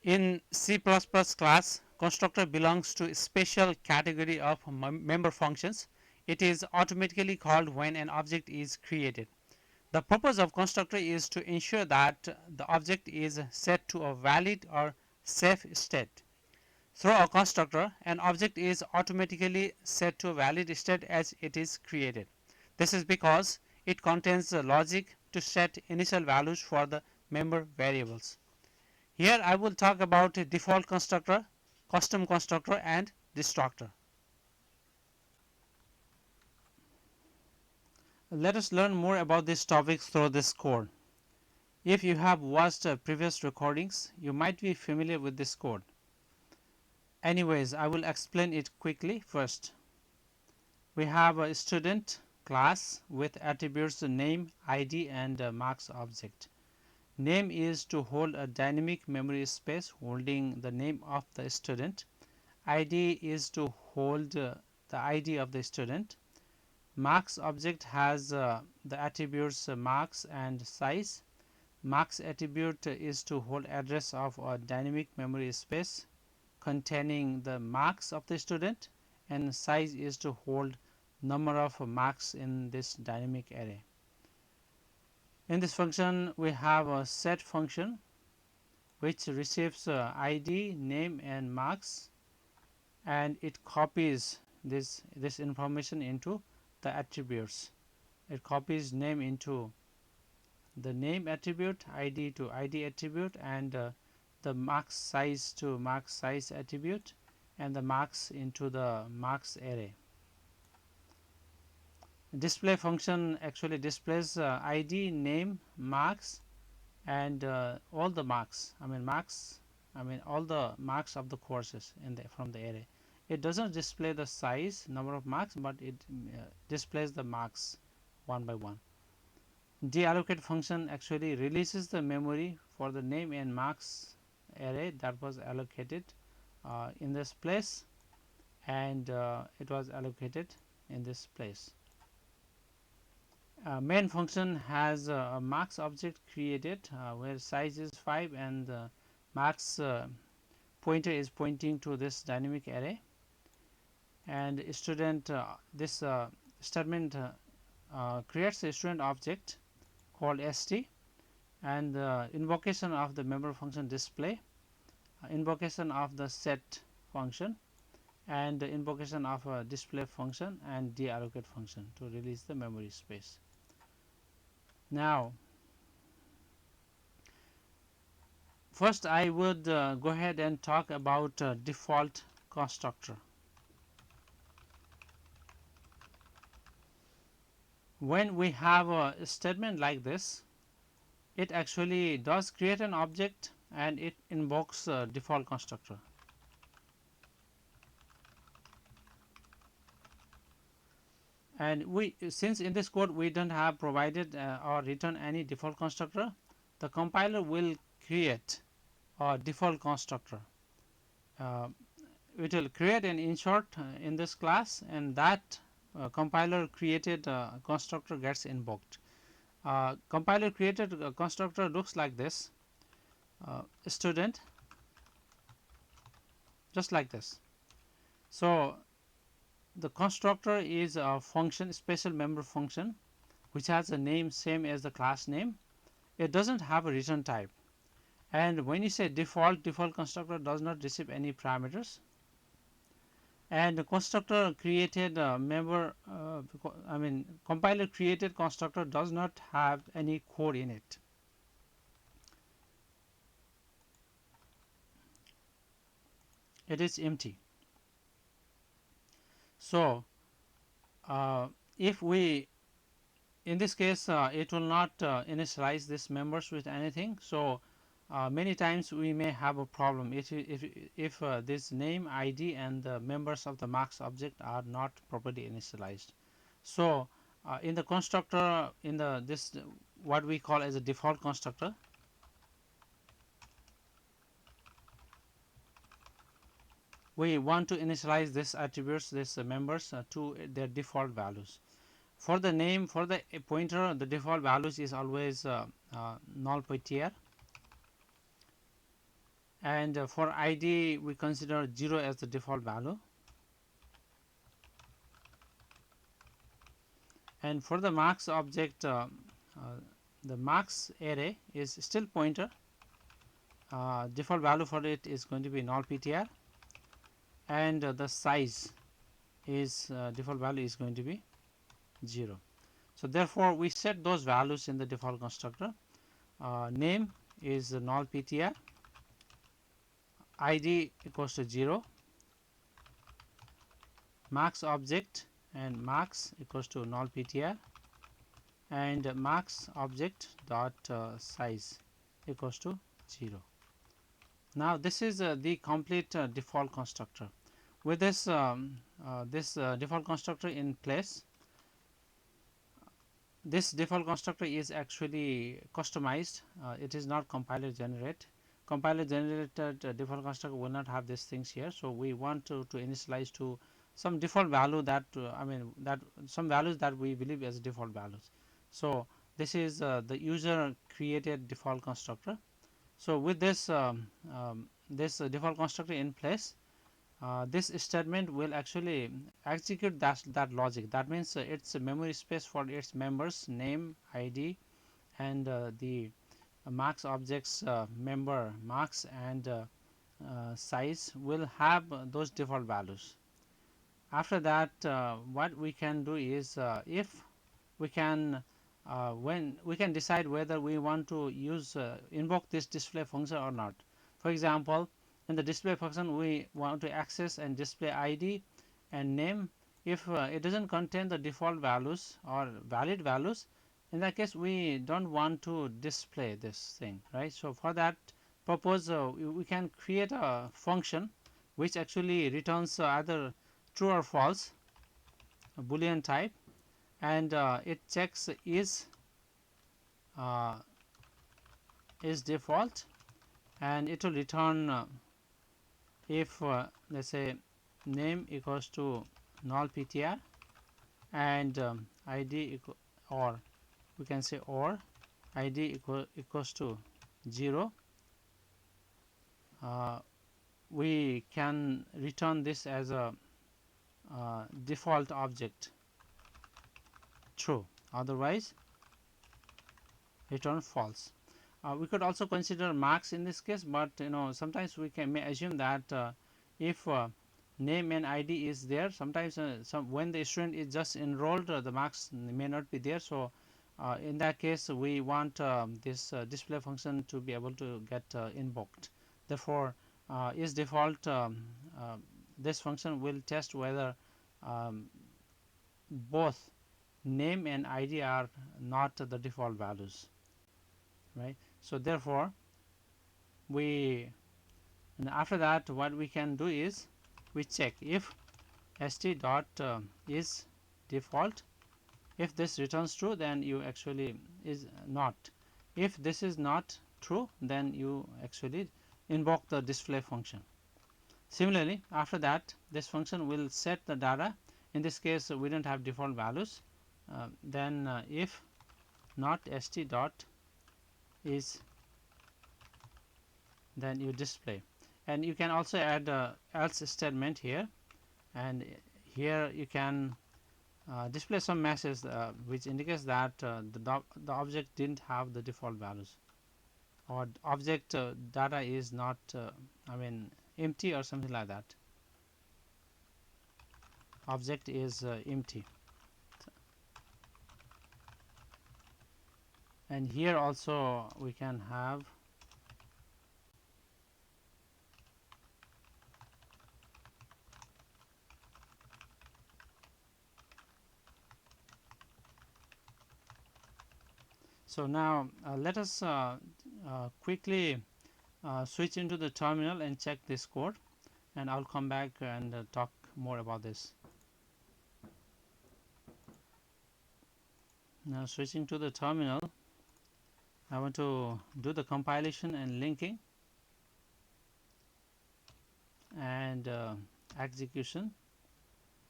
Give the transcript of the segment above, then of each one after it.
In C++ class, constructor belongs to a special category of member functions. It is automatically called when an object is created. The purpose of constructor is to ensure that the object is set to a valid or safe state. Through a constructor, an object is automatically set to a valid state as it is created. This is because it contains the logic to set initial values for the member variables. Here I will talk about a default constructor, custom constructor and destructor. Let us learn more about this topic through this code. If you have watched previous recordings, you might be familiar with this code. Anyways, I will explain it quickly first. We have a student class with attributes name, ID and marks object. Name is to hold a dynamic memory space holding the name of the student. ID is to hold the ID of the student. Marks object has the attributes marks and size. Marks attribute is to hold address of a dynamic memory space containing the marks of the student, and size is to hold number of marks in this dynamic array. In this function we have a set function which receives ID, name and marks, and it copies this information into the attributes. It copies name into the name attribute, ID to ID attribute, and the marks size to marks size attribute, and the marks into the marks array. Display function actually displays ID, name, marks, and all the marks. All the marks of the courses in the from the array. It doesn't display the size, number of marks, but it displays the marks one by one. Deallocate function actually releases the memory for the name and marks array that was allocated in this place, and it was allocated in this place. Main function has a marks object created where size is 5 and the marks pointer is pointing to this dynamic array, and student this statement creates a student object called st, and the invocation of the member function display, invocation of the set function, and the invocation of a display function and deallocate function to release the memory space. Now first I would go ahead and talk about default constructor. When we have a statement like this, it actually does create an object and it invokes a default constructor. And since in this code we don't have provided or written any default constructor, the compiler will create a default constructor. It will create an insert in this class, and that compiler created constructor gets invoked. Compiler created constructor looks like this, student, just like this. So the constructor is a function, special member function, which has a name same as the class name. It doesn't have a return type, and when you say default constructor does not receive any parameters, and the constructor created member compiler created constructor does not have any code in it. It is empty. So if we, in this case it will not initialize this members with anything, so many times we may have a problem if this name, ID and the members of the marks object are not properly initialized. So in the constructor, in the this what we call as a default constructor, we want to initialize this attributes, this members to their default values. For the name, for the pointer, the default values is always null pointer, and for id we consider 0 as the default value, and for the marks object the marks array is still pointer. Default value for it is going to be null ptr, and the size is default value is going to be 0. So therefore we set those values in the default constructor. Name is null ptr, id equals to 0, marks object and marks equals to null ptr, and marks object dot size equals to 0. Now this is the complete default constructor. With this default constructor in place, this default constructor is actually customized. It is not compiler generate. Compiler generated default constructor will not have these things here. So we want to initialize to some default value that that some values that we believe as default values. So this is the user created default constructor. So with this this default constructor in place, this statement will actually execute that logic. That means its memory space for its members name, id, and the marks objects member marks and size will have those default values. After that, what we can do is if we can when we can decide whether we want to use invoke this display function or not. For example, in the display function we want to access and display id and name. If it doesn't contain the default values or valid values, in that case we don't want to display this thing, right? So for that purpose we can create a function which actually returns either true or false, a boolean type, and it checks uh, is default, and it will return if let's say name equals to null ptr and id or we can say or id equals to 0, we can return this as a default object true, otherwise return false. We could also consider marks in this case, but sometimes we may assume that if name and id is there, sometimes when the student is just enrolled the marks may not be there. So in that case we want this display function to be able to get invoked. Therefore is default this function will test whether both name and id are not the default values, right? So therefore and after that what we can do is we check if st dot is default. If this returns true, then you actually is not. If this is not true, then you actually invoke the display function. Similarly, after that this function will set the data. In this case we don't have default values. Then if not st dot is, then you display, and you can also add else statement here, and here you can display some message which indicates that the object didn't have the default values, or object data is not empty or something like that. Object is empty. And here also we can have so now let us quickly switch into the terminal and check this code, and I'll come back and talk more about this. Now switching to the terminal, I want to do the compilation and linking and execution.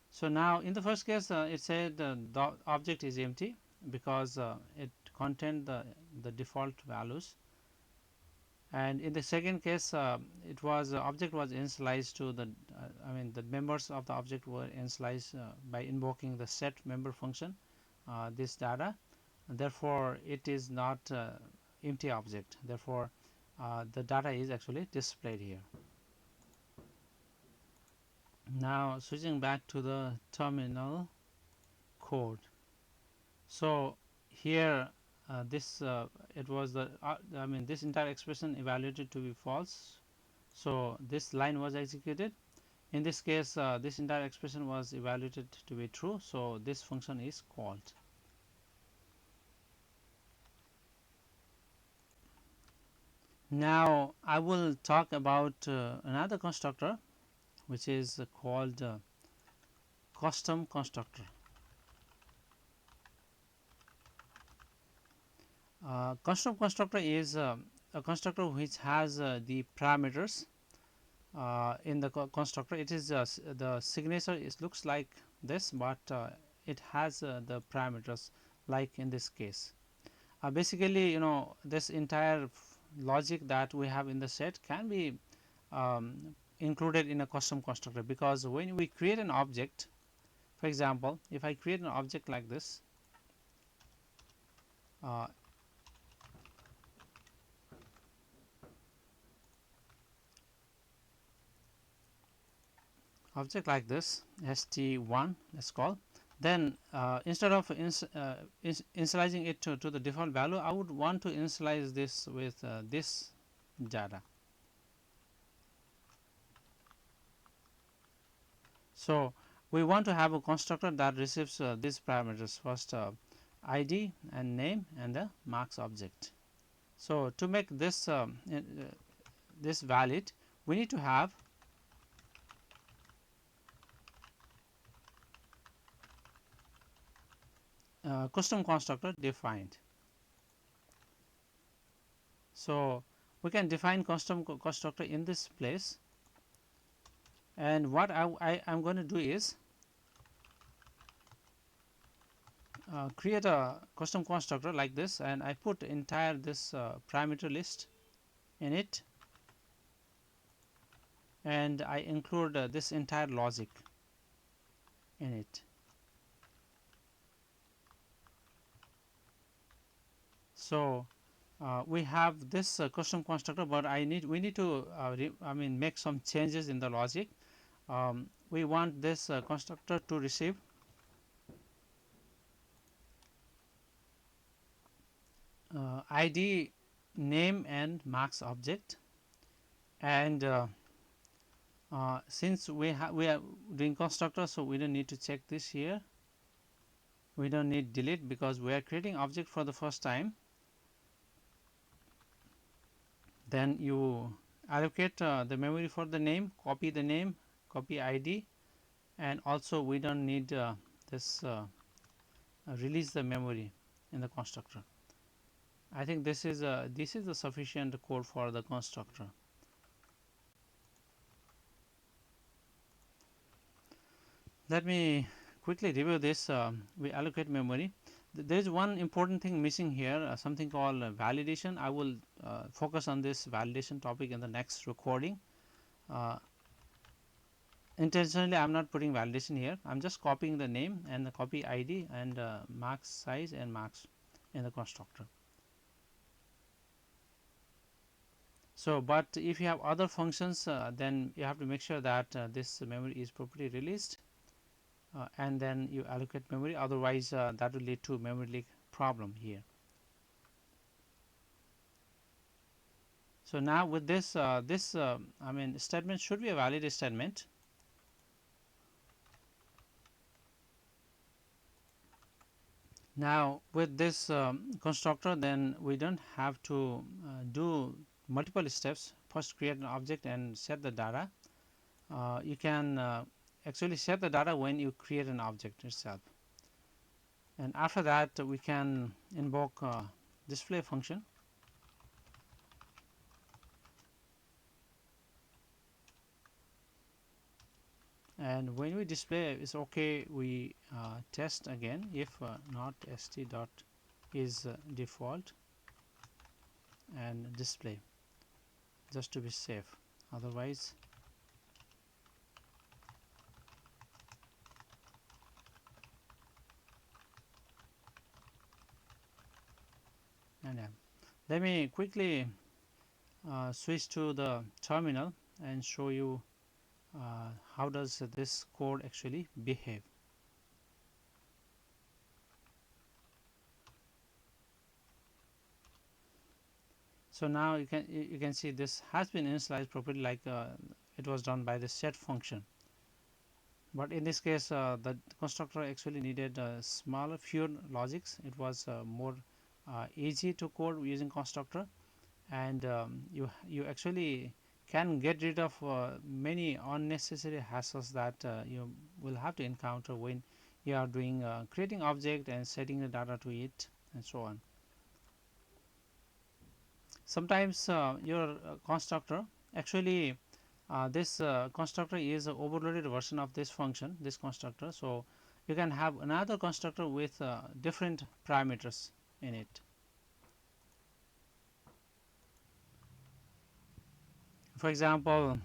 So now in the first case it said the object is empty because it contained the default values, And in the second case, it was object was initialized to the the members of the object were initialized by invoking the set member function, this data. Therefore it is not empty object, therefore the data is actually displayed here. Now switching back to the terminal code. So here this it was the this entire expression evaluated to be false, so this line was executed. In this case this entire expression was evaluated to be true, so this function is called. Now I will talk about another constructor which is called custom constructor. Custom constructor is a constructor which has the parameters in the constructor. It is the signature is looks like this, but it has the parameters like in this case. Basically, this entire logic that we have in the set can be included in a custom constructor, because when we create an object, for example, if I create an object like this, uh, object like this st1, let's call, then instead of initializing it to the default value, I would want to initialize this with this data. So we want to have a constructor that receives these parameters, first id and name and the marks object. So to make this this valid, we need to have custom constructor defined. So we can define custom constructor in this place, and what I am going to do is create a custom constructor like this, and I put entire this parameter list in it, and I include this entire logic in it. So we have this custom constructor, but we need to make some changes in the logic. We want this constructor to receive id, name and marks object, and since we are doing constructor, so we don't need to check this here. We don't need delete because we are creating object for the first time. Then you allocate the memory for the name, copy id, and also we don't need this release the memory in the constructor. I think this is the sufficient code for the constructor. Let me quickly review this. We allocate memory. There is one important thing missing here, something called validation. I will focus on this validation topic in the next recording. Intentionally I am not putting validation here. I am just copying the name and the copy id and marks size and marks in the constructor. So but if you have other functions, then you have to make sure that this memory is properly released, and then you allocate memory, otherwise that will lead to memory leak problem here. So now with this statement should be a valid statement. Now with this constructor, then we don't have to do multiple steps. First create an object and set the data. You can actually set the data when you create an object itself, and after that we can invoke display function, and when we display is okay, we test again if not st dot is default and display. just to be safe. Otherwise, and let me quickly switch to the terminal and show you how does this code actually behave. So now you can see this has been initialized properly, like it was done by the set function. But in this case, the constructor actually needed smaller, fewer logics. It was more easy to code using constructor, and you actually can get rid of many unnecessary hassles that you will have to encounter when you are doing creating object and setting the data to it and so on. Sometimes your constructor actually this constructor is a overloaded version of this function, this constructor. So you can have another constructor with different parameters in it. For example,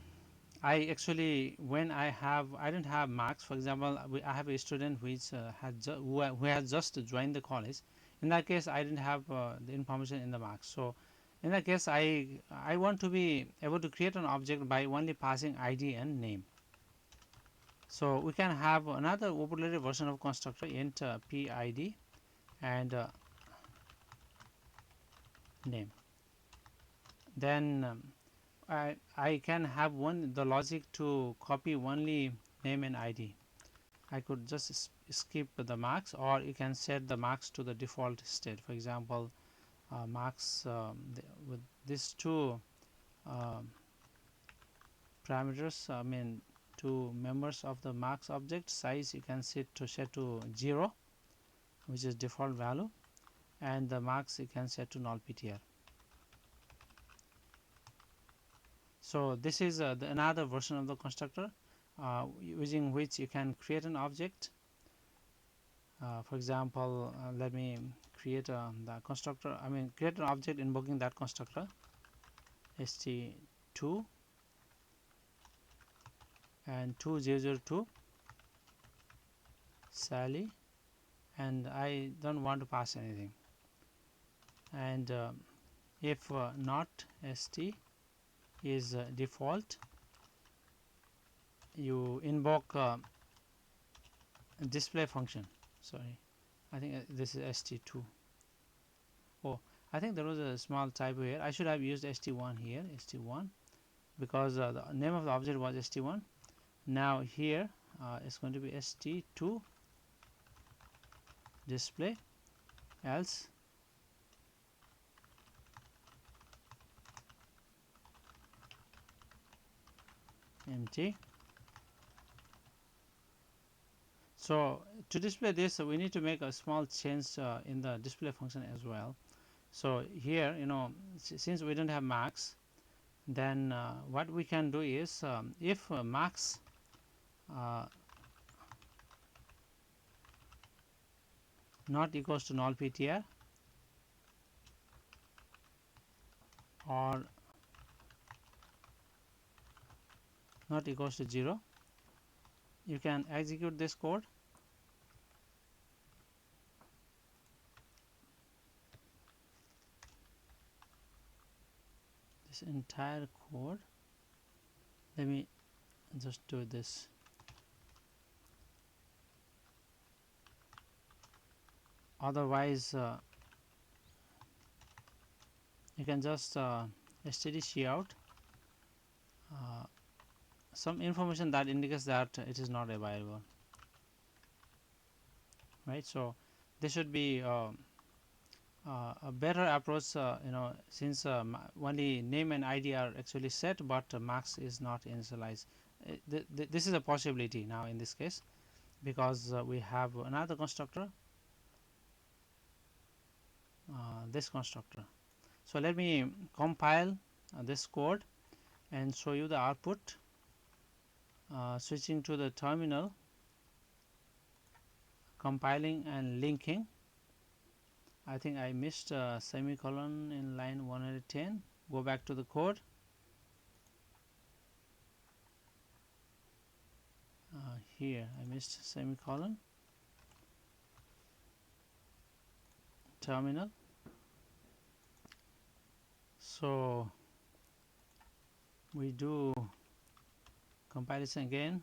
I actually when I don't have marks. For example, I have a student which who has just joined the college. In that case, I didn't have the information in the marks. So in that case, I want to be able to create an object by only passing ID and name. So we can have another overloaded version of constructor int PID and name. Then I can have the logic to copy only name and ID. I could just skip the marks, or you can set the marks to the default state. For example, marks with these two uh, parameters, I mean two members of the marks object, size you can set to 0, which is default value, and the marks you can set to null PTR. So this is another version of the constructor using which you can create an object. For example, let me create the constructor. I mean, create an object invoking that constructor st2 and 2002 Sally, and I don't want to pass anything. And if not st is default, you invoke display function. Sorry, I think this is st2. Oh, I think there was a small typo here. I should have used st1 here, st1, because the name of the object was st1. Now here it's going to be st2 display, else empty. So to display this, we need to make a small change in the display function as well. So here, since we don't have marks, then what we can do is if marks not equals to null PTR or not equals to 0, you can execute this code. This entire code, let me just do this. Otherwise you can just std cout some information that indicates that it is not available, right? So this should be a better approach, since only name and ID are actually set, but marks is not initialized. This is a possibility now in this case, because we have another constructor, this constructor. So let me compile this code and show you the output. Switching to the terminal, compiling and linking. I think I missed a semicolon in line 110. Go back to the code here I missed semicolon, terminal. So we do comparison again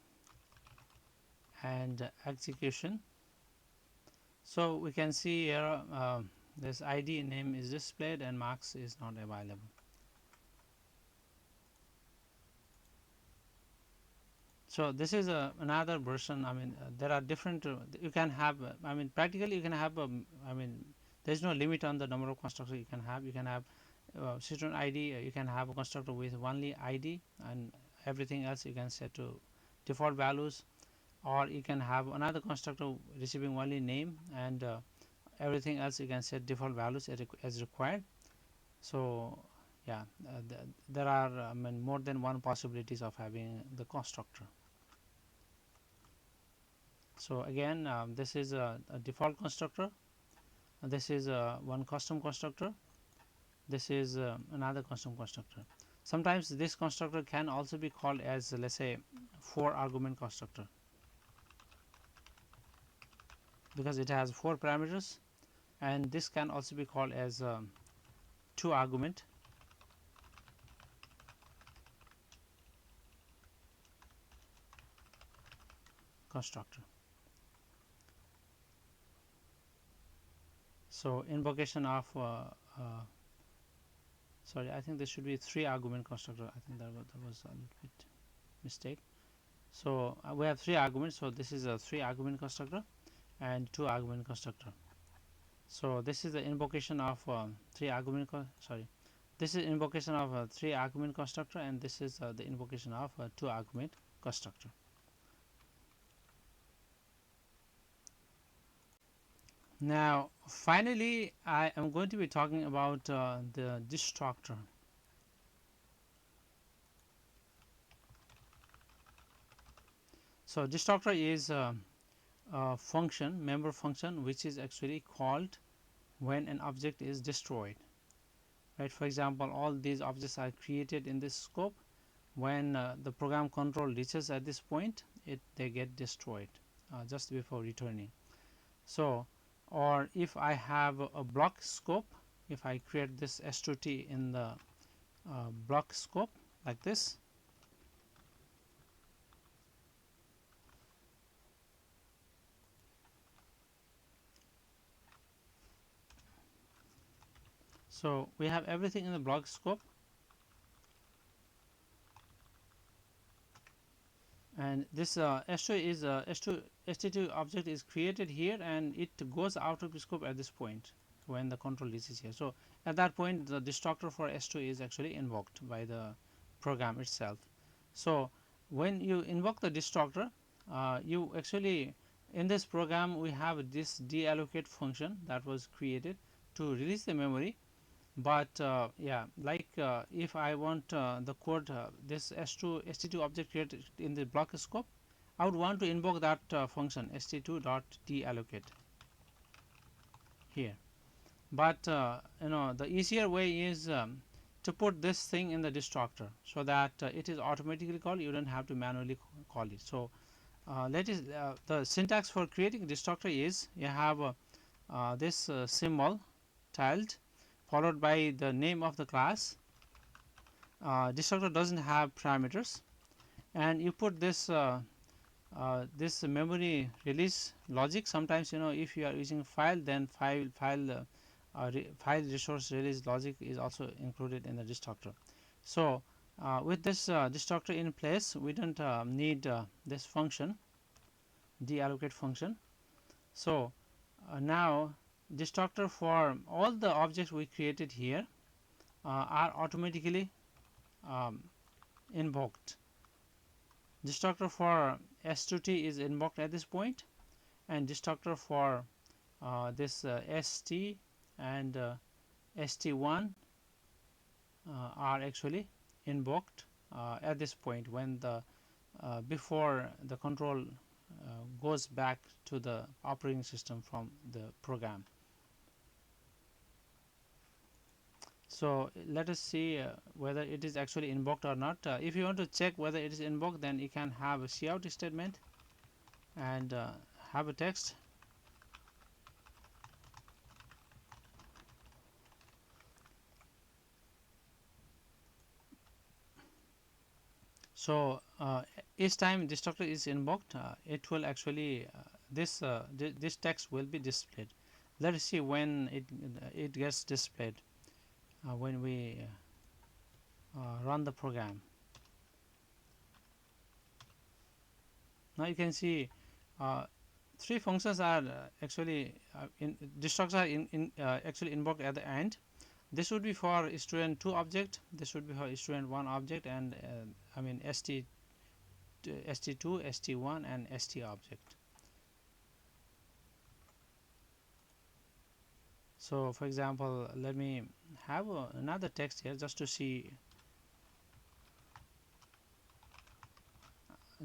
and execution. So we can see here this ID name is displayed and marks is not available. So this is another version. I mean, there are different. You can have. I mean, practically you can have. I mean, there is no limit on the number of constructors you can have. You can have student ID. You can have a constructor with only ID, and everything else you can set to default values, or you can have another constructor receiving only name, and everything else you can set default values as required. So yeah, there are I mean, more than one possibilities of having the constructor. So again, this is a default constructor, this is one custom constructor, this is another custom constructor. Sometimes this constructor can also be called as, let's say, 4 argument constructor, because it has 4 parameters, and this can also be called as 2 argument constructor. So invocation of sorry, I think this should be 3 argument constructor. I think that was a little bit mistake. So we have 3 arguments. So this is a 3 argument constructor and 2 argument constructor. So this is the invocation of 3 argument. Sorry, this is invocation of 3 argument constructor, and this is the invocation of 2 argument constructor. Now, finally, I am going to be talking about the destructor. So destructor is a function, member function, which is actually called when an object is destroyed. Right? For example, all these objects are created in this scope. When the program control reaches at this point, they get destroyed just before returning. So, or if I have a block scope, if I create this S2T in the block scope like this, so we have everything in the block scope, and this S2 is S2 ST2 object is created here, and it goes out of the scope at this point when the control reaches here. So at that point, the destructor for S2 is actually invoked by the program itself. So when you invoke the destructor, you actually, in this program we have this deallocate function that was created to release the memory. But yeah, like if I want the code, this S2 ST2 object created in the block scope, I would want to invoke that function st2.deallocate here. But you know, the easier way is to put this thing in the destructor, so that it is automatically called. You don't have to manually call it. So the syntax for creating destructor is, you have this symbol tilde followed by the name of the class. Destructor doesn't have parameters, and you put this this memory release logic. Sometimes, you know, if you are using file, then file resource release logic is also included in the destructor. So with this destructor in place, we don't need this function, deallocate function. So now destructor for all the objects we created here are automatically invoked. Destructor for S2T is invoked at this point, and destructor for this ST and ST1 are actually invoked at this point when the before the control goes back to the operating system from the program. So let us see whether it is actually invoked or not. If you want to check whether it is invoked, then you can have a cout statement. and have a text. So each time destructor is invoked, it will actually this text will be displayed. Let us see when it gets displayed when we run the program. Now you can see uh, three functions are actually destructors are actually invoked at the end. This would be for student 2 object, this would be for student 1 object, and I mean st2, st1, and st object. So for example, let me have another text here just to see,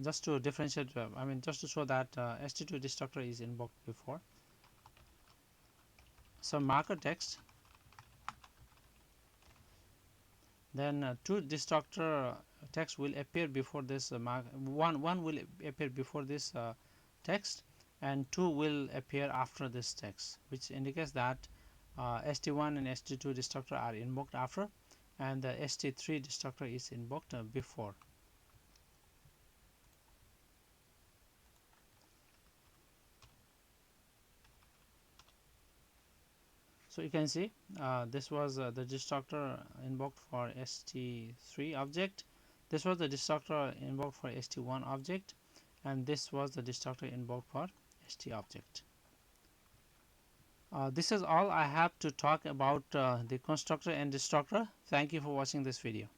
just to differentiate, I mean just to show that st2 destructor is invoked before. Some marker text, then two destructor text will appear before this one will appear before this text, and two will appear after this text, which indicates that st1 and st2 destructor are invoked after, and the st3 destructor is invoked before. So you can see this was the destructor invoked for st3 object, this was the destructor invoked for st1 object, and this was the destructor invoked for st object. This is all I have to talk about the constructor and destructor. Thank you for watching this video.